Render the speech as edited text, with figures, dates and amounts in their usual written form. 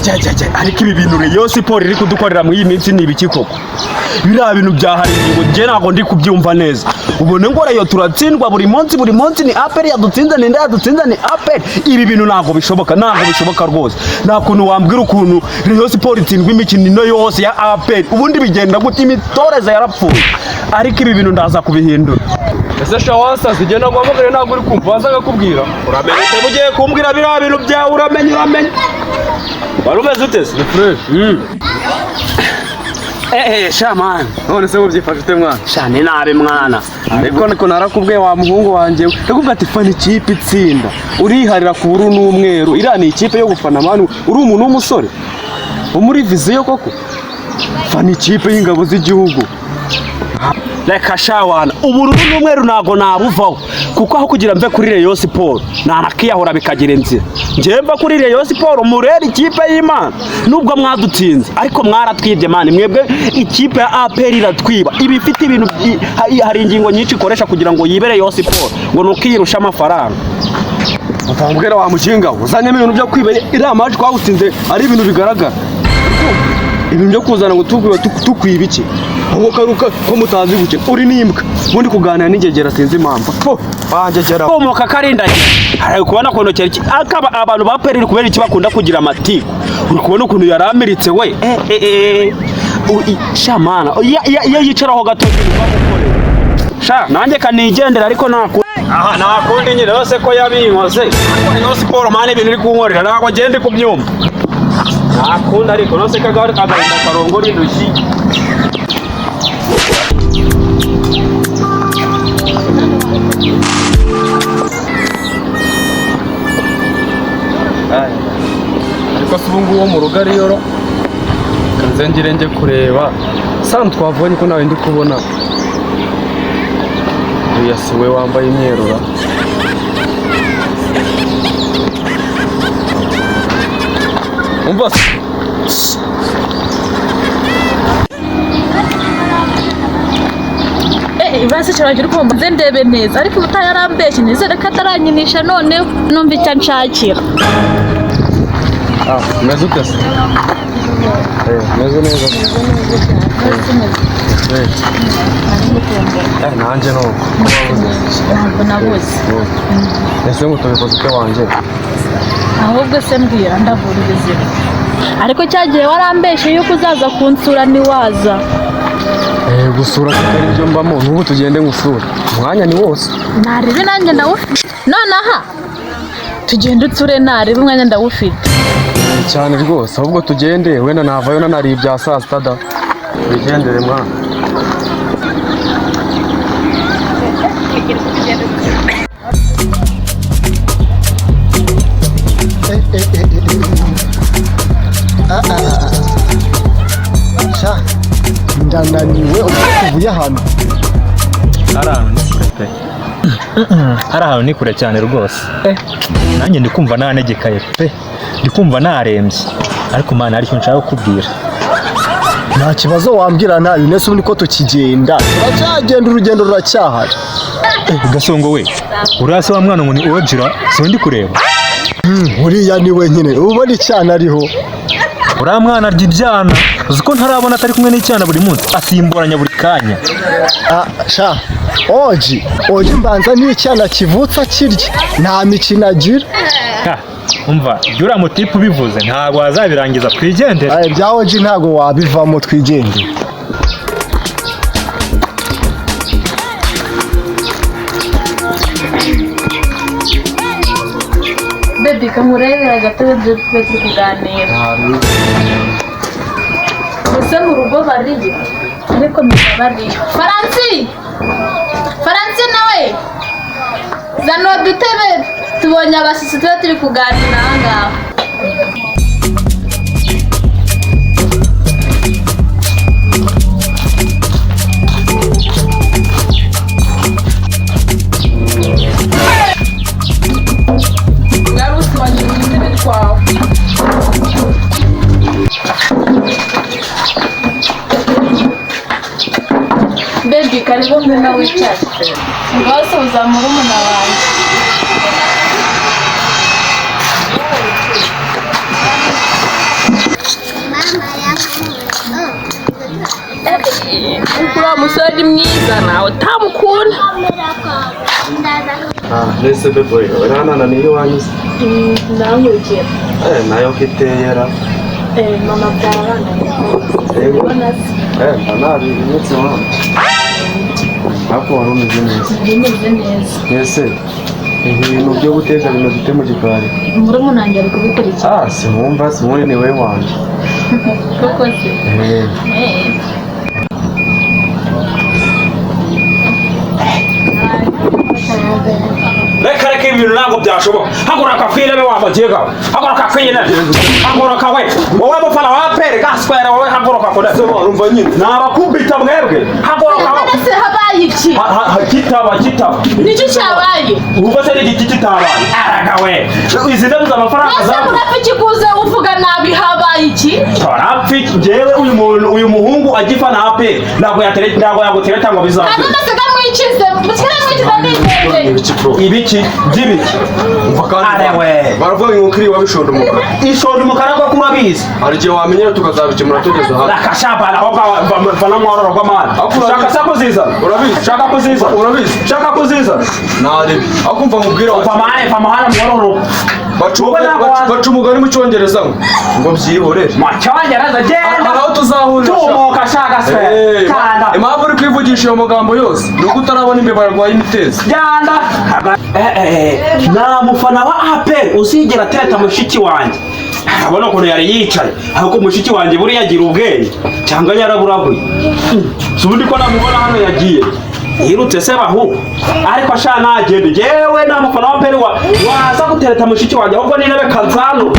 ariko ibi bintu Rayon Sport iri kudukorera mu iyi minsi ni ibiki koko? Biriya bintu byahariye ngo nje ntago ndi kubyumva neza. Ubone ngo Rayon turatsindwa buri munsi ni APR yadutsinze ni yadutsinze ni APR. Ibi bintu ntago bishoboka rwose. Nta kuntu wambwira ukuntu Rayon Sport itsindwa imikino yose ya APR. Ubundi bigenda gute imitoreze yarapfuye. Ariko ibi bintu ndaza kubihindura. Ese shawasa zigenda guhamagara ntago uri kumva wazaga kubwira. Uramenye ute bugiye kumbwira biriya bintu byawe uramenye. Warumeze ute se? Shaman. None se ubyifashe ute mwana? Shane nabe mwana. Ariko niko narakubwiye wa muhungu wanje. Ndakubwira ati fana ikipe itsinda. Uriharira ku buru n'umweru. Iriya ni ikipe yo gufana manu. Uri umuntu w'umusore. Muri viziyo koko. Fana ikipe y'ingabo z'igihugu. Reka shawana ubururu n'umweru nago nabuvaho kuko aho kugira mve kuri Rayon Sport narakiyahura bikagira inzira njemba kuri Rayon Sport mureri ikipe y'Imana nubwo mwadutsinze ariko mwaratwibye mani mwebwe ikipe ya APR iratwiba ibifite ibintu hari ingingo nyinshi ikoresha kugira ngo yibere Rayon Sport ngo nukiyirusha amafaranga utambwira wa mushinga uzanye ibintu byo kwiba iriya match twawutsinze ari ibintu bigaragara ibintu byo kuzana ngo tukwiba iki aho karuka ko mutazi gukina uri nimbwa ubundi kuganira n'ingegera sinzi impamvu bangegera komoka karindanye hari kubona ko nokeri akaba abantu ba APR kubera iki bakunda kugira amatiko uri kubona ukuntu yaramiritse we shamana iyo yicaraho gato sha nanjye kanigendera ariko nakundi nyine yose ko yabinkoze Rayon Sport mane ibintu iri kunkorera ntabwo ngende kubyumva nakunda ariko nose kagari kagahinda karongo rindushyi ariko se ubungubu wo mu rugo ariyoro kanzengire njye kureba sano twavanye ko nawe ndi kubona uriya si we wambaye imyerura umva se Ibase cyaragira uko mbanze ndebe neza ariko utayarambeshye nizere ko ataranyinisha none numva icyo nshakira meze ute se meze neza nanjye ntabwo nabuze ese ngo tubikoze ute wanjye ahubwo se mbwira ndavura ubuzima ariko cyagiye warambeshye yuko uzaza kunsura ntiwaza gusura kitari byo mbamo n'ubu tugende ngusura umwanya ni wose naribi nanjye ndawufite nonaha tugende utsure naribi umwanya ndawufite cyane rwose ahubwo tugende wenda navayo nanari ibya saa sita da bigendere mwana ndananiwe uvuye ahantu hari ahantu ni kure cyane rwose nanjye ndi kumva nanegekaye pe ndi kumva narembye ariko mana aricyo nshaka kukubwira nta kibazo wambwira nabi nese ubu niko tukigenda turacyagenda urugendo ruracyahari gasongo we urase wa mwana ngo ni Ojira so ndi kureba uriya ni wenyine ubona icyana ariho uriya mwana arya ibyana uzi ko ntarabona atari kumwe n'icyana buri munsi asimburanya buri kanya sha oji mbanza n'icyana kivutsa kirya nta mikino agira umva ibyo uriya mutipe ubivuze ntabwo wazabirangiza twigendere ibya oji ntabwo wabivamo twigendere baby kamurebera gatebe turi kuganira gusa mu rugo bariye ariko bariye Faransi nawe zano dutebe tubonye abashyitsi tuba turi kuganira aha ngaha Baby karibu mbona wicaye ngaso uzamura umuna wanjye uriya musore ni mwiza nawe utamukunda. Nese bebo urana niyo wanyuze Ndamurikira. nayo kiteyera Mama byarana. Nabi imitsi wa hapo wari umeze neza. Bimeze neza. Ese ibintu byo guteka bino dute mu gikari Muri munange ari kubikurikira. Sinumva simuri ni we wanje Koko se. reka ibintu ntabwo byashoboka haguruka kwirebe wamugega haguruka kwirebe haguruka we wowe mufana wa pere gaswera wowe haguruka kode urumva nyine nabakubita mwebwe haguruka Se habaye iki? kitaba Nicyo cyabaye. ubwo se n'igiti kitabaye araga we izi ndabuze amafaranga Ese zawe murapiki kuze uvuga nabi habaye iki? torapfi jewe uyu muhungu agifa na pere ntabwo yagutera cyangwa bizabe Kandi nasiga mwikize. Musikira mwikize n'ingenzi. ibiki by'ibiki arewe baravuga ngo kiri wabishondo umukara ishonda umukara ko kurabizi hari igihe wamenyera tukazabikemura tugeze aha rakashapana ahubwo bana mwororo rw'amana shaka sa kuziza urabizi shaka kuziza urabizi shaka kuziza naribi akumva mubwira pamane pamahana mwororo baca umugani mu cyongereza ngo byihorere mu cyongereza genda aho tuzahurira tumuka shaka se kanda impamvu uri kwivugisha iyo magambo yose ni uko utarabona imbeba yarwaye imitezi genda nta mufana wa apel usigera atereta mushiki wanjye abona ukuntu yari yicaye ahubwo mushiki wanjye buriya agira ubwenge cyangwa yaraburabuye si ubundi ko namubona hano yagiye yirutse se bahu ariko ashaka nagenda jewe nta mufana wa apel waza gutereta mushiki wanjye ahubwo n'intebe kanzano